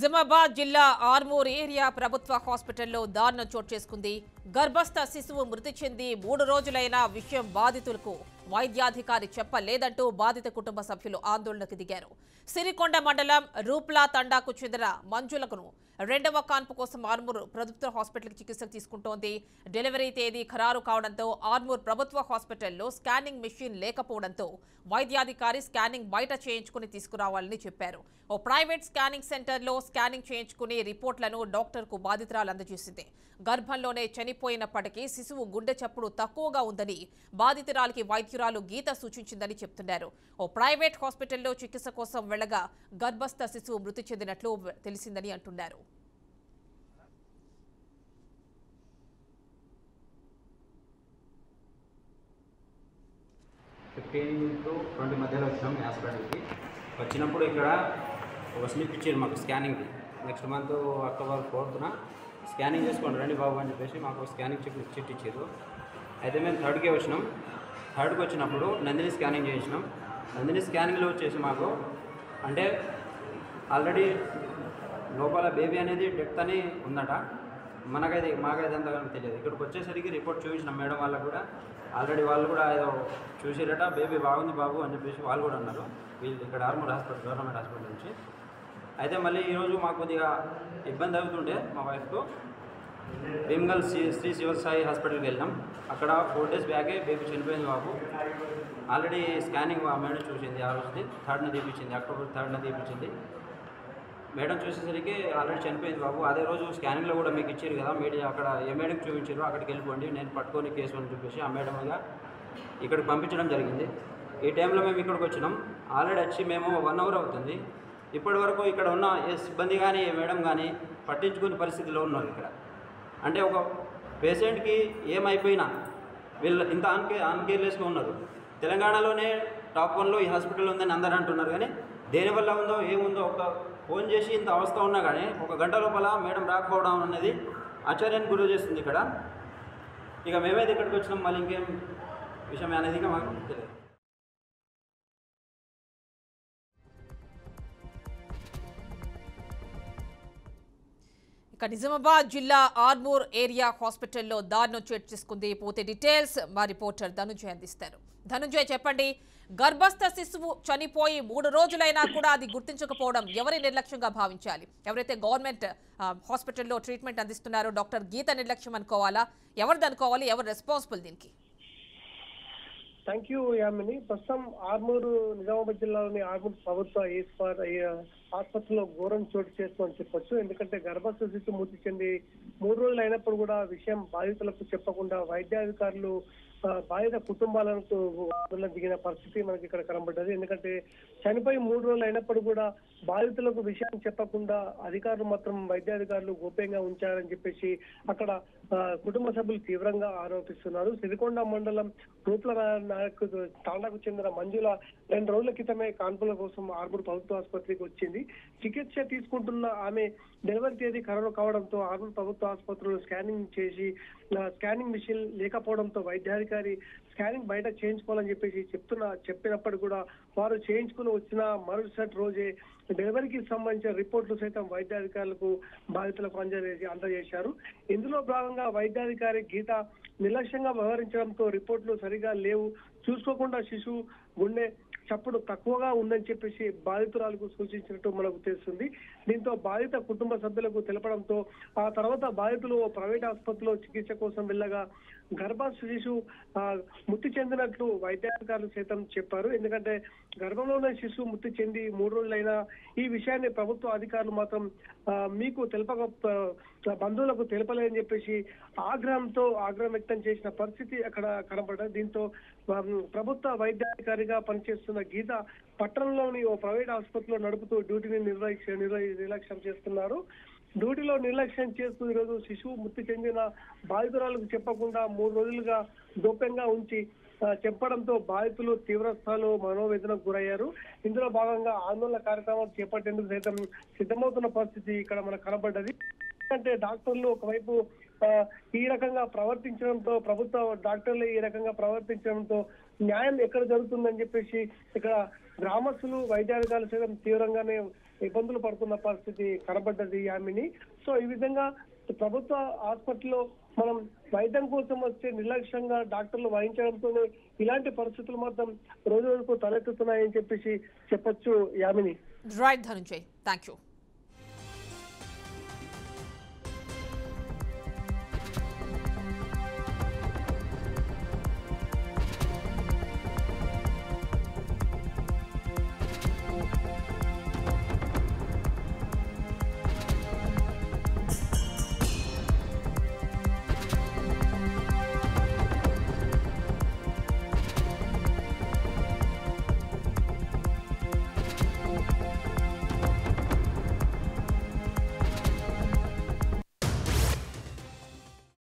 నిజామాబాద్ జిల్లా ఆర్మూర్ ఏరియా ప్రభుత్వ హాస్పిటల్లో దారుణం చోటు చేసుకుంది. గర్భస్థ శిశువు మృతి చెంది 3 రోజులైన విషయం బాధితులకు వైద్యాధికారి చెప్పలేదంటూ బాధిత కుటుంబ సభ్యులు ఆందోళనకు దిగారు. సిరికొండ మండలం రూప్లా తండాకు చెందిన మంజులకు రెండవ కాన్పు కోసం ఆర్మూర్ ప్రభుత్వ హాస్పిటల్కి చికిత్స తీసుకుంటోంది. డెలివరీ తేదీ ఖరారు కావడంతో ఆర్మూర్ ప్రభుత్వ హాస్పిటల్లో స్కానింగ్ మెషిన్ లేకపోవడంతో వైద్యాధికారి స్కానింగ్ బయట చేయించుకుని తీసుకురావాలని చెప్పారు. ఓ ప్రైవేట్ స్కానింగ్ సెంటర్లో స్కానింగ్ చేయించుకుని రిపోర్ట్లను డాక్టర్కు బాధితురాలు అందజేసింది. గర్భంలోనే చనిపోయినప్పటికీ శిశువు గుండె చప్పుడు తక్కువగా ఉందని బాధితురాలికి వైద్యురాలు గీత సూచించిందని చెప్తున్నారు. ఓ ప్రైవేట్ హాస్పిటల్లో చికిత్స కోసం వెళ్లగా గర్భస్థ శిశువు మృతి చెందినట్లు తెలిసిందని అంటున్నారు. to 20 మధ్యలో వచ్చాం హాస్పిటల్కి. వచ్చినప్పుడు ఇక్కడ ఒక స్లిప్ ఇచ్చారు మాకు స్కానింగ్కి. Next month October 4th scanning చేసుకోండి రండి బాబు అని చెప్పేసి మాకు స్కానింగ్ చిట్ ఇచ్చారు. అయితే మేము 3rd వచ్చినాం. 3rd వచ్చినప్పుడు నందిని స్కానింగ్ చేసినాం. నందిని స్కానింగ్లో వచ్చేసి మాకు అంటే ఆల్రెడీ లోపల బేబీ అనేది డెత్ అని ఉందట. మాకైతే అంతగా తెలియదు. ఇక్కడికి వచ్చేసరికి రిపోర్ట్ చూపించినాం మేడం వాళ్ళకు కూడా. ఆల్రెడీ వాళ్ళు కూడా ఏదో చూసిరట, బేబీ బాగుంది బాబు అని చెప్పేసి వాళ్ళు కూడా అన్నారు. వీళ్ళు ఇక్కడ ఆర్మూర్ హాస్పిటల్ గవర్నమెంట్ హాస్పిటల్ నుంచి. అయితే మళ్ళీ ఈరోజు మాకు కొద్దిగా ఇబ్బంది అవుతుంటే మా వైఫ్కు భీమ్గల్ శ్రీ శివసాయి హాస్పిటల్కి వెళ్ళాం. అక్కడ 4 days బ్యాకే బేబీ చనిపోయింది బాబు. ఆల్రెడీ స్కానింగ్ ఆ మేడం చూసింది. ఆ రోజుది 3rd తీపించింది, అక్టోబర్ 3rd తీపించింది. మేడం చూసేసరికి ఆల్రెడీ చనిపోయింది బాబు. అదే రోజు స్కానింగ్లో కూడా మీకు ఇచ్చారు కదా మీడియా, అక్కడ ఏ మేడంకి చూపించారు అక్కడికి వెళ్ళిపోండి నేను పట్టుకొని కేసు అని చెప్పేసి ఆ మేడంగా ఇక్కడికి పంపించడం జరిగింది. ఈ టైంలో మేము ఇక్కడికి వచ్చినాం. ఆల్రెడీ వచ్చి మేము 1 hour అవుతుంది. ఇప్పటి వరకు ఇక్కడ ఉన్న ఏ సిబ్బంది కానీ ఏ మేడం కానీ పట్టించుకునే పరిస్థితిలో ఉన్నారు ఇక్కడ. అంటే ఒక పేషెంట్కి ఏమైపోయినా వీళ్ళు ఇంత అన్కేర్లెస్గా ఉన్నారు. తెలంగాణలోనే టాప్ 1లో ఈ హాస్పిటల్ ఉందని అందరూ అంటున్నారు. కానీ దేనివల్ల ఉందో ఏముందో ఒక ఫోన్ చేసి ఇంత అవస్థ ఉన్నా కానీ 1 గంట లోపల మేడం రాకపోవడం అనేది ఆశ్చర్యానికి గురి చేస్తుంది ఇక్కడ. ఇక మేమైతే ఇక్కడికి వచ్చినాం, మళ్ళీ ఇంకేం విషయం అనేది ఇక మాకు తెలియదు. నిజామాబాద్ జిల్లా ఆర్మూర్ ఏరియా హాస్పిటల్లో దారుణం చోటు చేసుకుంది. పూర్తి డీటెయిల్స్ మా రిపోర్టర్ ధనుంజయ్ అందిస్తారు. ధనుంజయ్ చెప్పండి, గర్భస్థ శిశువు చనిపోయి 3 రోజులైనా కూడా అది గుర్తించకపోవడం ఎవరి నిర్లక్ష్యంగా భావించాలి? ఎవరైతే గవర్నమెంట్ హాస్పిటల్లో ట్రీట్మెంట్ అందిస్తున్నారో డాక్టర్ గీత నిర్లక్ష్యం అనుకోవాలా? ఎవరిది అనుకోవాలి? ఎవరు రెస్పాన్సిబుల్ దీనికి? Thank you Yamini. ప్రస్తుతం ఆర్మూర్ నిజామాబాద్ జిల్లాలోని ఆర్మూర్ ప్రభుత్వ ఆసుపత్రిలో ఘోరం చోటు చేస్తుందని చెప్పొచ్చు. ఎందుకంటే గర్భస్థ శిశువు మృతి చెంది 3 రోజులు అయినప్పుడు కూడా విషయం బాధితులకు చెప్పకుండా వైద్యాధికారులు బాధిత కుటుంబాలకు దిగిన పరిస్థితి మనకి ఇక్కడ కనబడ్డది. ఎందుకంటే చనిపోయి 3 రోజులు అయినప్పుడు కూడా బాధితులకు విషయం చెప్పకుండా అధికారులు మాత్రం వైద్యాధికారులు గోప్యంగా ఉంచారని చెప్పేసి అక్కడ కుటుంబ సభ్యులు తీవ్రంగా ఆరోపిస్తున్నారు. సిరికొండ మండలం రూప్ల తాండాకు చెందిన మంజుల 2 రోజుల క్రితమే కాన్పుల కోసం ఆర్మూర్ ప్రభుత్వ ఆసుపత్రికి వచ్చింది. చికిత్స తీసుకుంటున్న ఆమె డెలివరీ తేదీ ఖరారు కావడంతో ఆర్మూర్ ప్రభుత్వ ఆసుపత్రిలో స్కానింగ్ చేసి స్కానింగ్ మిషన్ లేకపోవడంతో వైద్యాధికారి స్కానింగ్ బయట చేయించుకోవాలని చెప్పేసి చెప్పినప్పుడు కూడా వారు చేయించుకుని వచ్చిన మరుసటి రోజే డెలివరీకి సంబంధించిన రిపోర్ట్లు సైతం వైద్యాధికారులకు బాధితులకు అందజేశారు. ఇందులో భాగంగా వైద్యాధికారి గీత నిర్లక్ష్యంగా వ్యవహరించడంతో రిపోర్ట్లు సరిగా లేవు, చూసుకోకుండా శిశువు గుండె చప్పుడు తక్కువగా ఉందని చెప్పేసి బాధితురాలకు సూచించినట్టు మనకు తెలుస్తుంది. దీంతో బాధిత కుటుంబ సభ్యులకు తెలపడంతో ఆ తర్వాత బాధితులు ప్రైవేట్ ఆసుపత్రిలో చికిత్స కోసం వెళ్ళగా గర్భస్థ శిశువు మృతి చెందినట్లు వైద్యాధికారులు సైతం చెప్పారు. ఎందుకంటే గర్భంలోనే శిశువు మృతి చెంది 3 రోజులైనా ఈ విషయాన్ని ప్రభుత్వ అధికారులు మాత్రం మీకు బంధువులకు తెలపలేదని చెప్పేసి ఆగ్రహం వ్యక్తం చేసిన పరిస్థితి అక్కడ కనబడ్డది. దీంతో ప్రభుత్వ వైద్యాధికారిగా పనిచేస్తున్న గీత పట్టణంలోని ఓ ప్రైవేట్ ఆసుపత్రిలో నడుపుతూ డ్యూటీని నిర్లక్ష్యం చేస్తున్నారు. డ్యూటీలో నిర్లక్ష్యం చేస్తూ ఈరోజు శిశువు మృతి చెందిన బాధితురాలకు చెప్పకుండా 3 రోజులుగా గోప్యంగా ఉంచి చెప్పడంతో బాధితులు తీవ్రస్థాయిలో మనోవేదనకు గురయ్యారు. ఇందులో భాగంగా ఆందోళన కార్యక్రమాలు చేపట్టేందుకు సైతం సిద్ధమవుతున్న పరిస్థితి ఇక్కడ మనకు కనబడ్డది. అంటే డాక్టర్లు ఒకవైపు ఈ రకంగా ప్రవర్తించడంతో ప్రభుత్వ డాక్టర్లు ఈ రకంగా ప్రవర్తించడంతో న్యాయం ఎక్కడ జరుగుతుందని చెప్పేసి ఇక్కడ గ్రామస్తులు వైద్యాధికారులు సైతం తీవ్రంగానే ఇబ్బందులు పడుతున్న పరిస్థితి కనబడ్డది యామిని. సో ఈ విధంగా ప్రభుత్వ హాస్పిటల్లో మనం వైద్యం కోసం వస్తే నిర్లక్ష్యంగా డాక్టర్లు వహించడంతోనే ఇలాంటి పరిస్థితులు మాత్రం రోజు రోజుకు తలెత్తుతున్నాయని చెప్పేసి చెప్పొచ్చు Yamini. Right Dhananjay, thank you.